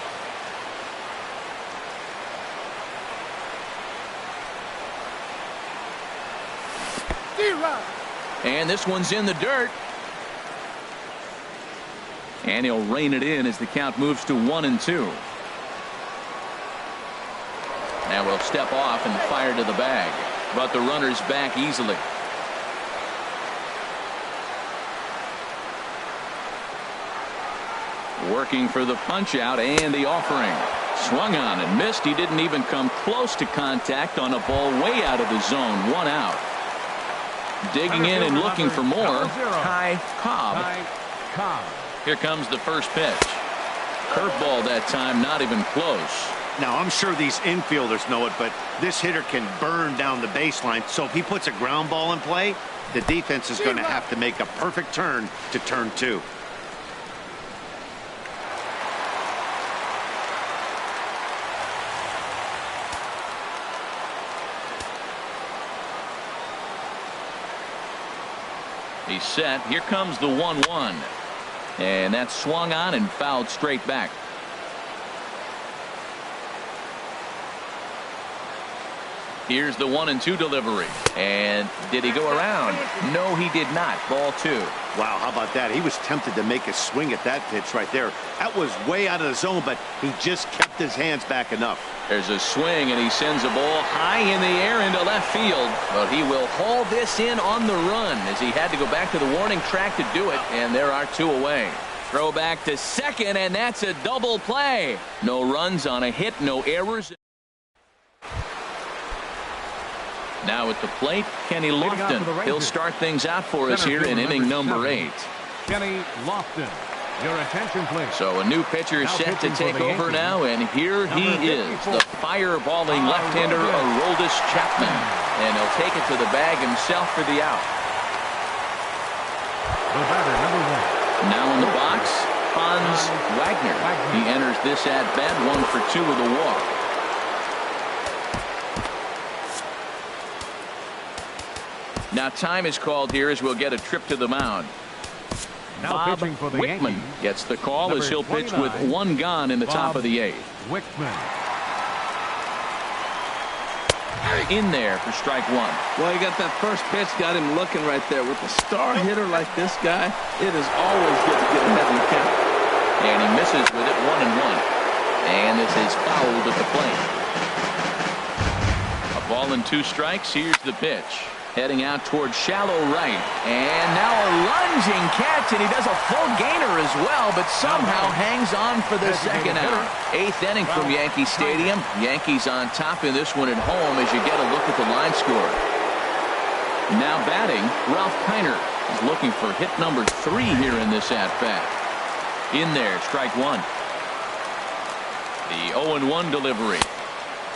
And this one's in the dirt. And he'll rein it in as the count moves to 1-2. Now we'll step off and fire to the bag. But the runner's back easily. Working for the punch out and the offering. Swung on and missed. He didn't even come close to contact on a ball way out of the zone. One out. Digging in and looking for more, Ty Cobb. Here comes the first pitch. Curveball that time, not even close. Now, I'm sure these infielders know it, but this hitter can burn down the baseline. So if he puts a ground ball in play, the defense is going to have to make a perfect turn to turn two. He's set. Here comes the 1-1. And that's swung on and fouled straight back. Here's the 1-2 delivery. And did he go around? No, he did not. Ball two. Wow, how about that? He was tempted to make a swing at that pitch right there. That was way out of the zone, but he just kept his hands back enough. There's a swing, and he sends a ball high in the air into left field. But he will haul this in on the run as he had to go back to the warning track to do it, and there are two away. Throw back to second, and that's a double play. No runs on a hit, no errors. Now at the plate, Kenny Lofton. He'll start things out for us here in inning number 8. Kenny Lofton. Your attention, please. So a new pitcher set to take over now, and here he is, the fireballing left-hander Aroldis Chapman. And he'll take it to the bag himself for the out. The batter, number 1. Now in the box, Hans Wagner. He enters this at-bat 1 for 2 with a walk. Now time is called here as we'll get a trip to the mound. Now Bob pitching for the Wickman Yankees. gets the call as he'll pitch with 1 gone in the top of the 8th. Wickman. In there for strike 1. Well, he got that first pitch, got him looking right there. With a star hitter like this guy, it is always good to get ahead in the count. And he misses with it 1-1. And this is fouled at the plate. A ball and 2 strikes. Here's the pitch. Heading out towards shallow right. And now a lunging catch, and he does a full gainer as well, but somehow hangs on for the second out. 8th inning from Yankee Stadium. Yankees on top in this one at home as you get a look at the line score. Now batting, Ralph Kiner is looking for hit number 3 here in this at-bat. In there, strike 1. The 0-1 delivery.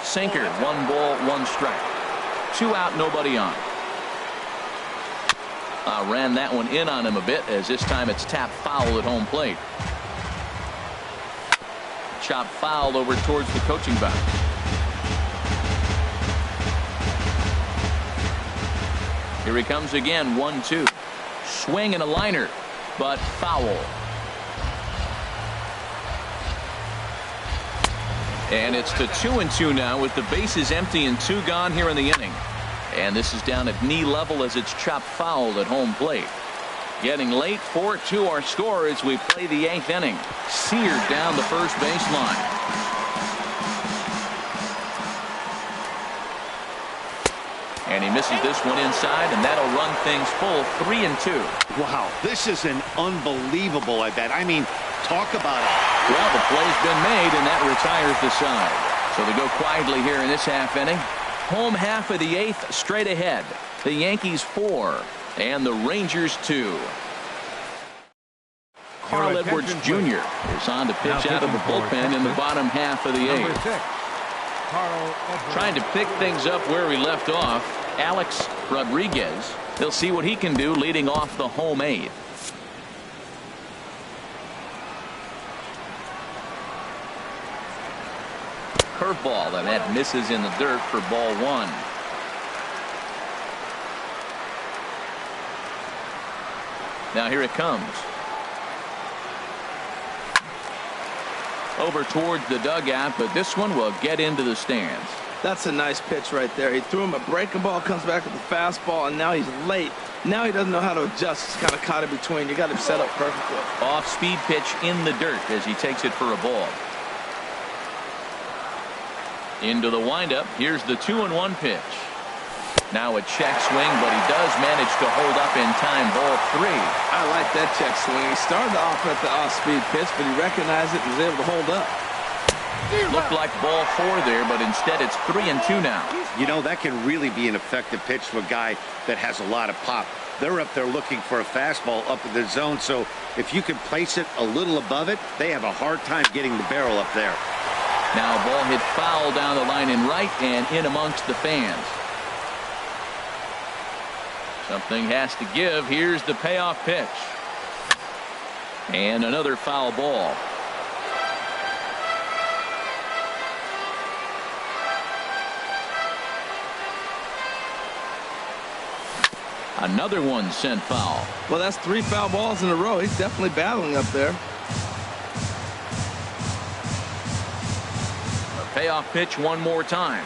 Sinker, 1 ball, 1 strike. 2 out, nobody on. Ran that one in on him a bit as this time it's tapped foul at home plate. Chop foul over towards the coaching box. Here he comes again, 1-2. Swing and a liner, but foul. And it's to 2-2 now with the bases empty and 2 gone here in the inning. And this is down at knee level as it's chopped foul at home plate. Getting late, 4-2 our score as we play the 8th inning. Seared down the first baseline. And he misses this one inside, and that'll run things full 3-2. Wow, this is an unbelievable at bat. I mean, talk about it. Well, the play's been made, and that retires the side. So they go quietly here in this half inning. Home half of the 8th straight ahead. The Yankees 4 and the Rangers 2. Carl Edwards Jr. is on to pitch out of the bullpen in the bottom half of the 8th. Trying to pick things up where we left off, Alex Rodriguez. He'll see what he can do leading off the home 8th. Curveball, and that misses in the dirt for ball 1. Now here it comes. Over towards the dugout, but this one will get into the stands. That's a nice pitch right there. He threw him a breaking ball, comes back with a fastball, and now he's late. Now he doesn't know how to adjust. He's kind of caught in between. You got him set up perfectly. Off-speed pitch in the dirt as he takes it for a ball. Into the windup. Here's the 2-1 pitch. Now a check swing, but he does manage to hold up in time. Ball 3. I like that check swing. He started off at the off-speed pitch, but he recognized it and was able to hold up. Looked like ball 4 there, but instead it's 3-2 now. You know, that can really be an effective pitch to a guy that has a lot of pop. They're up there looking for a fastball up in the zone, so if you can place it a little above it, they have a hard time getting the barrel up there. Now a ball hit foul down the line in right and in amongst the fans. Something has to give. Here's the payoff pitch. And another foul ball. Another one sent foul. Well, that's 3 foul balls in a row. He's definitely battling up there. A payoff pitch one more time.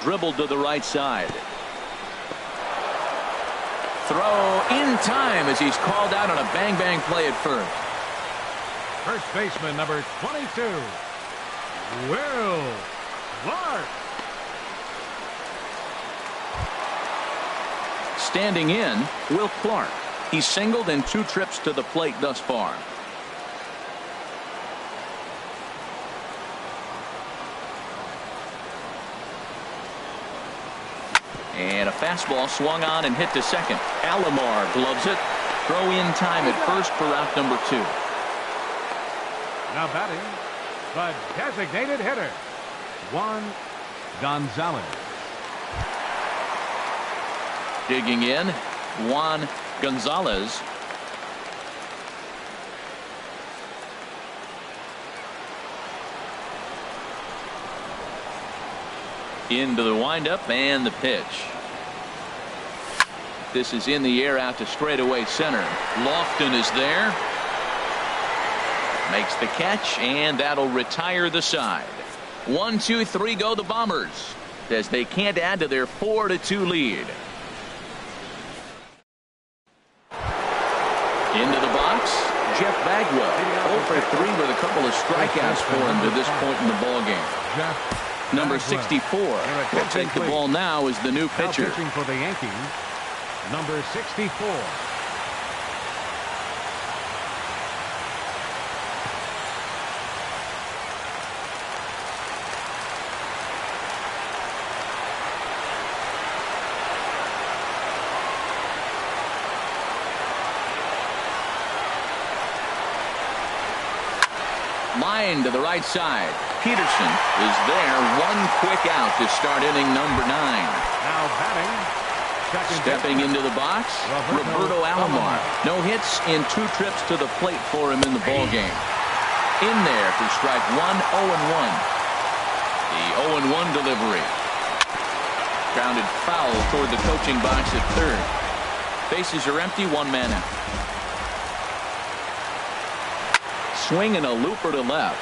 Dribbled to the right side. Throw in time as he's called out on a bang-bang play at first. First baseman number 22, Will Clark. Standing in, Will Clark. He's singled in 2 trips to the plate thus far. And a fastball swung on and hit to second. Alomar gloves it. Throw in time at first for out number 2. Now batting, the designated hitter, Juan Gonzalez. Digging in, Juan Gonzalez. Into the windup and the pitch. This is in the air out to straightaway center. Lofton is there. Makes the catch, and that'll retire the side. 1, 2, 3 go the Bombers as they can't add to their 4-2 lead. Into the box, Jeff Bagwell. 0 for 3 with a couple of strikeouts for him to this point in the ballgame. Number 64 will take the ball now as the new pitcher. Now pitching for the Yankees, number 64. Line to the right side. Peterson is there. 1 quick out to start inning number 9. Now batting, stepping into the box, Roberto Alomar. No hits in 2 trips to the plate for him in the ballgame. In there for strike 1, 0-1. The 0-1 delivery. Grounded foul toward the coaching box at third. Bases are empty, 1 man out. Swing and a looper to left.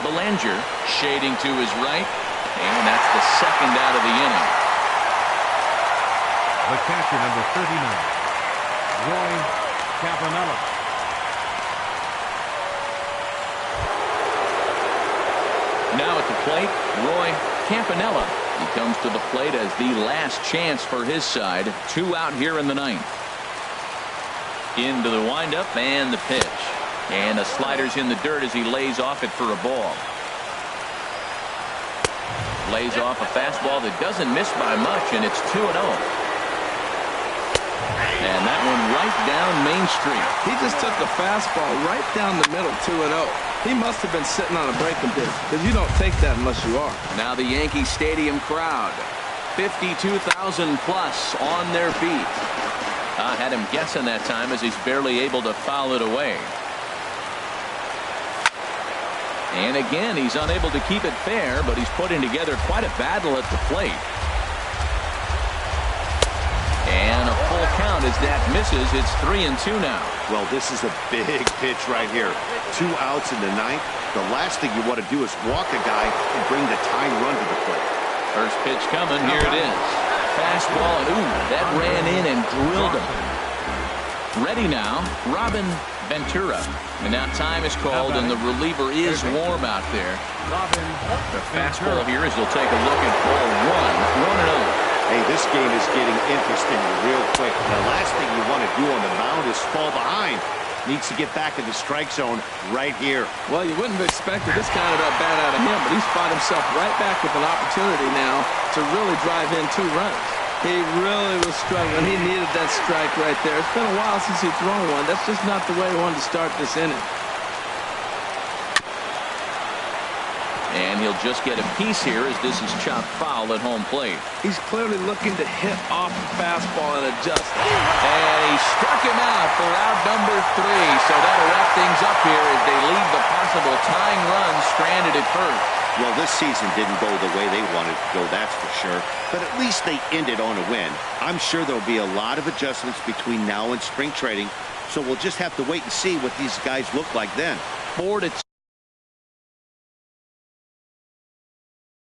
Belanger shading to his right, and that's the second out of the inning. The catcher, number 39, Roy Campanella. Now at the plate, Roy Campanella. He comes to the plate as the last chance for his side. 2 out here in the 9th. Into the windup and the pitch. And the slider's in the dirt as he lays off it for a ball. Lays off a fastball that doesn't miss by much, and it's 2-0. And that one right down Main Street. He just took a fastball right down the middle, 2-0. He must have been sitting on a breaking pitch, because you don't take that unless you are. Now the Yankee Stadium crowd, 52,000 plus on their feet. I had him guessing that time as he's barely able to foul it away. And again, he's unable to keep it fair, but he's putting together quite a battle at the plate. And a full count as that misses. It's 3-2 now. Well, this is a big pitch right here. 2 outs in the 9th. The last thing you want to do is walk a guy and bring the tying run to the plate. First pitch coming. Here it is. Fastball, and ooh, that ran in and drilled him. Ready now, Robin Ventura. And now time is called, and the reliever is warm out there. The fastball here as he'll take a look at ball 1. 1-0. Hey, this game is getting interesting real quick. The last thing you want to do on the mound is fall behind. Needs to get back in the strike zone right here. Well, you wouldn't have expected this kind of bat out of him, but he's found himself right back with an opportunity now to really drive in 2 runs. He really was struggling. He needed that strike right there. It's been a while since he's thrown one. That's just not the way he wanted to start this inning. And he'll just get a piece here as this is chopped foul at home plate. He's clearly looking to hit off the fastball and adjust. And he struck him out for out number 3. So that'll wrap things up here as they leave the possible tying run stranded at first. Well, this season didn't go the way they wanted to go, that's for sure. But at least they ended on a win. I'm sure there'll be a lot of adjustments between now and spring training. So we'll just have to wait and see what these guys look like then. 4-2.